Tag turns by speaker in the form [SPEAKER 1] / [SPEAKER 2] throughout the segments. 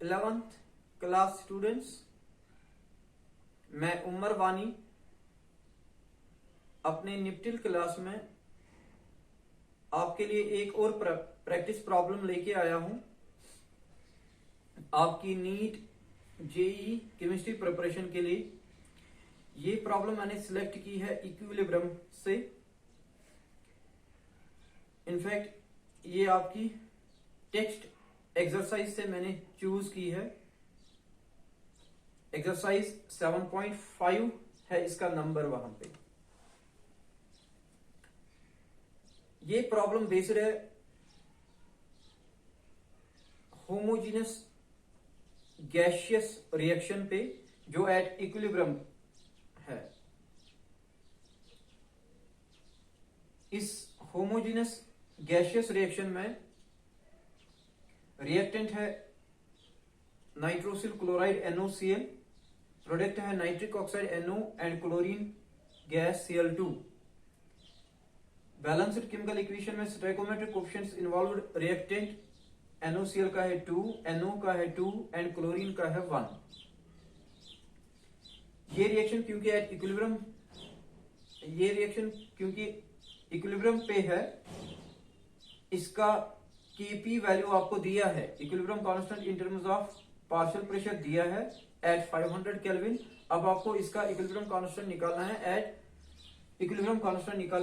[SPEAKER 1] 11th class students, मैं उमर वानी अपने निफ्टिल क्लास में आपके लिए एक और प्रैक्टिस प्रॉब्लम लेके आया हूं। आपकी नीट जेई केमिस्ट्री प्रिपरेशन के लिए ये प्रॉब्लम मैंने सिलेक्ट की है इक्विलिब्रियम से। इनफैक्ट ये आपकी टेक्स्ट एक्सरसाइज से मैंने चूज की है। एक्सरसाइज 7.5 है इसका नंबर वहां पे। ये प्रॉब्लम बेस्ड है होमोजीनियस गैसियस रिएक्शन पे जो एट इक्विलिब्रियम है। इस होमोजीनियस गैसियस रिएक्शन में रिएक्टेंट है नाइट्रोसिल क्लोराइड NOCl, प्रोडक्ट है nitric oxide NO and chlorine gas Cl2। Balanced chemical equation में stoichiometric coefficients involved reactant NOCl का है 2, NO का है 2 एंड क्लोरीन का है 1। ये रिएक्शन क्योंकि इक्विलिब्रियम पे है, इसका Kp वैल्यू आपको दिया है, equilibrium constant in terms of partial pressure दिया है एट 500 केल्विन। अब आपको इसका इक्विलिब्रियम कांस्टेंट निकालना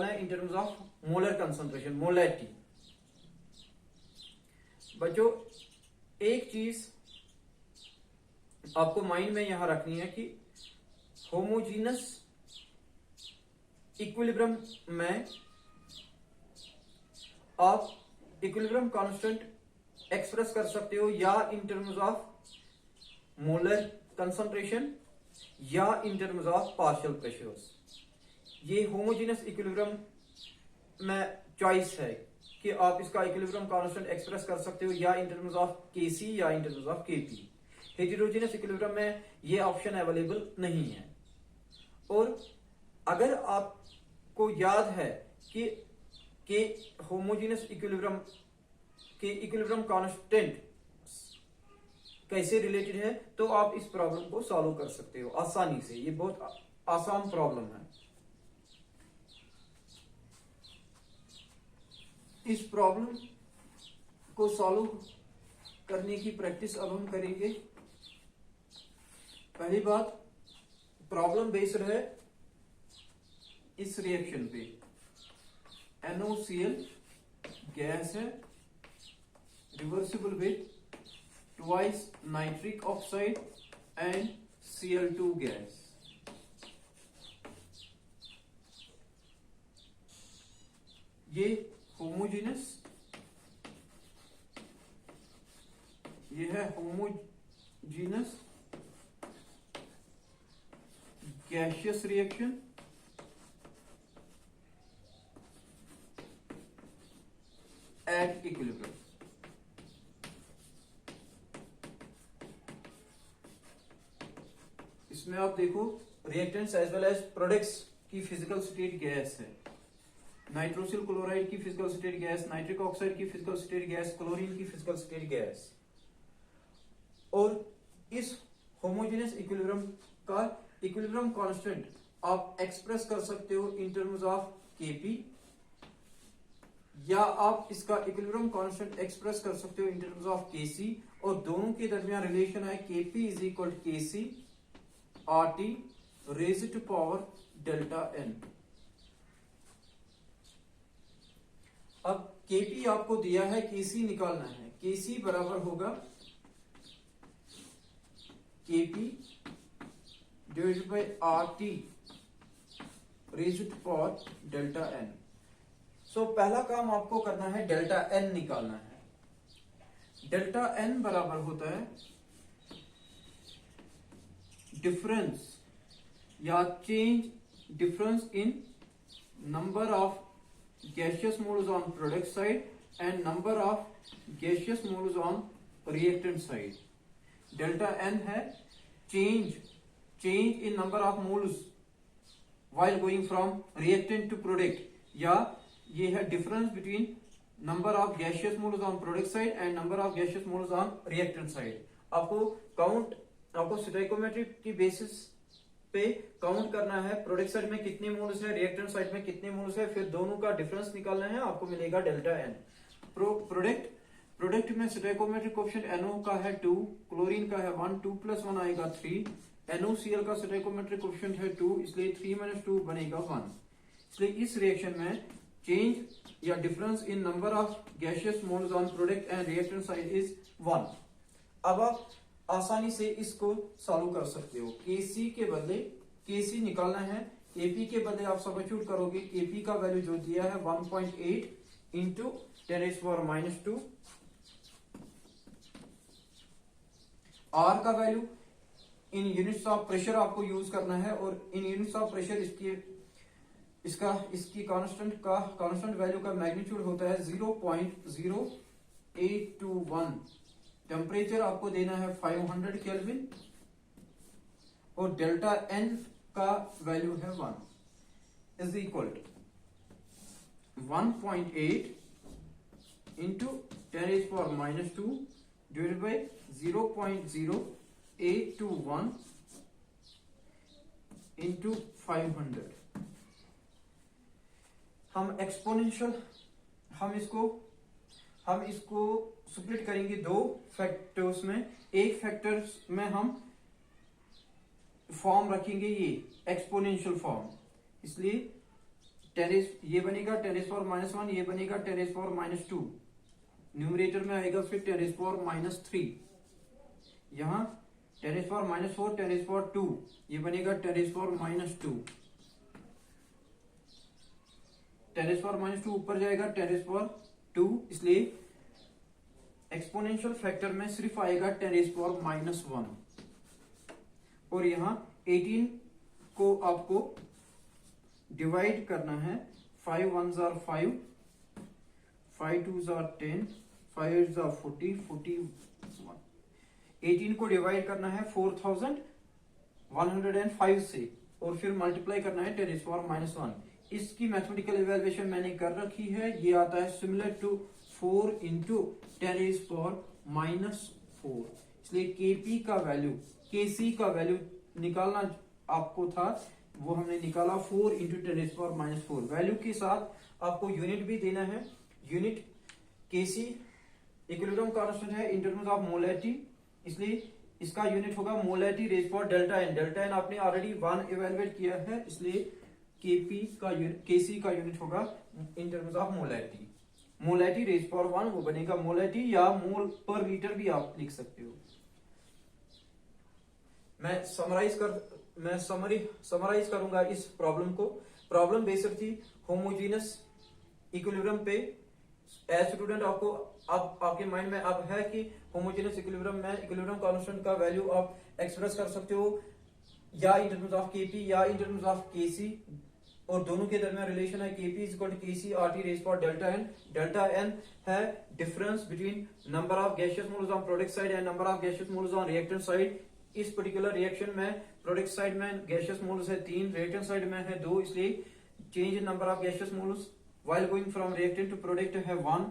[SPEAKER 1] है इन terms of molar concentration, molarity. बच्चों, एक चीज आपको माइंड में यहां रखनी है कि होमोजीनस इक्विलिब्रियम में आप इक्विलिब्रियम कांस्टेंट एक्सप्रेस कर सकते हो या in terms of molar concentration या in terms of partial pressures. ये होमोजीनियस इक्विलिब्रियम में चॉइस है कि आप इसका इक्विलिब्रियम कांस्टेंट एक्सप्रेस कर सकते हो या इन टर्म्स ऑफ Kc या in terms of Kp। Heterogeneous equilibrium में ये ऑप्शन अवेलेबल नहीं है। और अगर आपको याद है कि होमोजीनियस इक्विलिब्रियम के इक्विलिब्रियम कांस्टेंट कैसे रिलेटेड है, तो आप इस प्रॉब्लम को सॉल्व कर सकते हो आसानी से। ये बहुत आसान प्रॉब्लम है। इस प्रॉब्लम को सॉल्व करने की प्रैक्टिस अब हम करेंगे। पहली बात, प्रॉब्लम बेस्ड है इस रिएक्शन पे। NOCl गैस है reversible with twice nitric oxide and Cl2 gas. ये होमोजीनस, ये है homogeneous gaseous reaction at equilibrium. इसमें आप देखो reactants as well as products की फिजिकल स्टेट गैस है। नाइट्रोसिल क्लोराइड की physical state gas, nitric oxide की फिजिकल स्टेट गैस, क्लोरीन की फिजिकल स्टेट गैस। और इस होमोजेनियस इक्विलिब्रियम का इक्विलिब्रियम कांस्टेंट आप एक्सप्रेस कर सकते हो इन टर्म्स ऑफ Kp, या आप इसका इक्विलिब्रियम कांस्टेंट एक्सप्रेस कर सकते हो इन टर्म्स ऑफ Kc। और दोनों के दरमियान रिलेशन है Kp is equal to Kc RT raised to power delta n। अब Kp आपको दिया है, Kc निकालना है। Kc बराबर होगा Kp divided by RT raised to power delta n। So पहला काम आपको करना है डेल्टा n निकालना है। डेल्टा n बराबर होता है डिफरेंस या change difference in number of gaseous moles on product side and number of gaseous moles on reactant side। Delta n है change in number of moles while going from reactant to product, या ये है difference between number of gaseous moles on product side and number of gaseous moles on reactant side। आपको stoichiometry की basis पे count करना है product side में कितने मोल्स है, रिएक्टेंट साइड में कितने मोल्स है, फिर दोनों का डिफरेंस निकालना है, आपको मिलेगा डेल्टा एन। प्रोडक्ट में स्टोइकोमेट्रिक कोएफिशिएंट NO का है 2, क्लोरीन का है 1, 2 + 1 आएगा 3, NOCl का स्टोइकोमेट्रिक कोएफिशिएंट है 2, इसलिए 3 - 2 बनेगा 1। इसलिए इस रिएक्शन में चेंज या difference in number of gaseous moles on product and reactant side is 1। अब आप आसानी से इसको सॉल्व कर सकते हो। Kc के बदले Kc निकालना है, Kp के बदले आप सब्स्टिट्यूट करोगे। Kp का वैल्यू जो दिया है 1.8 इंटू 10⁻²। R का value in units of pressure आपको यूज करना है, और इन यूनिट्स ऑफ प्रेशर इसकी कांस्टेंट वैल्यू का मैग्नीट्यूड होता है 0.0821। टेम्परेचर आपको देना है 500 केल्विन, और डेल्टा एन का वैल्यू है 1 is equal to 1.8 into 10⁻² divided by 0.0821 into 500। हम एक्सपोनेंशियल हम इसको स्प्लिट करेंगे दो फैक्टर्स में। एक फैक्टर में हम फॉर्म रखेंगे ये एक्सपोनेंशियल फॉर्म, इसलिए ये बनेगा 10⁻⁻1, ये बनेगा 10⁻²। न्यूमरेटर में आएगा फिर 10⁻³ यहां 10⁻⁴, 10⁻², ये बनेगा 10⁻²। 10⁻² ऊपर जाएगा 10⁻², इसलिए एक्सपोनेंशियल फैक्टर में सिर्फ आएगा 10⁻⁻1। और यहां 18 को आपको डिवाइड करना है। 5 1s are 5, 5 2s are 10, 5 8s are 40, 41। 18 को डिवाइड करना है 4105 से, और फिर मल्टीप्लाई करना है 10⁻⁻1। इसकी मैथमेटिकल इवैल्यूएशन मैंने कर रखी है, ये आता है सिमिलर टू 4 इंटू 10⁻⁻4। इसलिए Kp का वैल्यू, Kc का वैल्यू निकालना आपको था, वो हमने निकाला 4 इंटू 10⁻⁻4। वैल्यू के साथ आपको यूनिट भी देना है। यूनिट Kc इक्विलिब्रियम कांस्टेंट है इन टर्म्स ऑफ मोलैरिटी, इसलिए इसका यूनिट होगा molarity raise power delta N. Delta n आपने ऑलरेडी 1 इवेलुएट किया है, इसलिए Kc का यूनिट होगा in terms of molarity. Molarity raise power 1 वो बनेगा मोलैरिटी, या मोल पर लीटर भी आप लिख सकते हो। मैं समराइज करूंगा इस प्रॉब्लम को। प्रॉब्लम बेस्ड थी होमोजेनस इक्विलिब्रियम पे। एज स्टूडेंट आपके माइंड में अब है कि होमोजेनस इक्विलिब्रियम में इक्विलिब्रियम कांस्टेंट का वैल्यू आप एक्सप्रेस कर सकते हो या इन टर्म्स ऑफ Kp या इन टर्म्स ऑफ Kc, और दोनों के दरमियान रिलेशन है Kp = Kc RT raise power delta N. Delta N है difference between number of gaseous moles on product side and number of gaseous moles on reactant side. इस particular reaction में product side में gaseous moles है 3, reactant side में है 2, इसलिए change in number of gaseous moles while going from reactant to product है 1।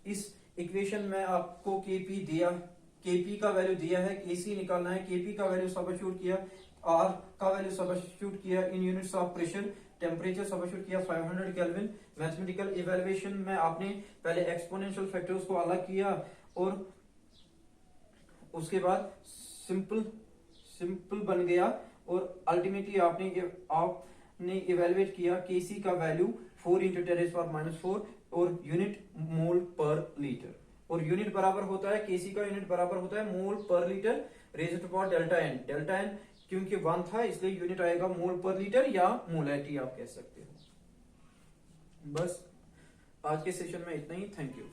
[SPEAKER 1] इस equation में आपको Kp का वैल्यू दिया है, Kc निकालना है। Kp का वैल्यू सब्स्टिट्यूट किया, R का वैल्यू सब्स्टिट्यूट किया in units of pressure, temperature substitute किया 500 केल्विन। मैथमेटिकल इवैल्यूएशन में आपने पहले एक्सपोनेंशियल फैक्टर्स को अलग किया, और उसके बाद सिंपल बन गया, और अल्टीमेटली आपने इवैल्यूएट किया Kc का वैल्यू 4 इंटू 10⁻⁻4 और यूनिट मोल पर लीटर, और यूनिट बराबर होता है Kc का यूनिट बराबर होता है मोल पर litre raise to power delta N. Delta n क्योंकि 1 था, इसलिए यूनिट आएगा मोल पर लीटर या मोलैरिटी आप कह सकते हो। बस आज के सेशन में इतना ही। Thank you.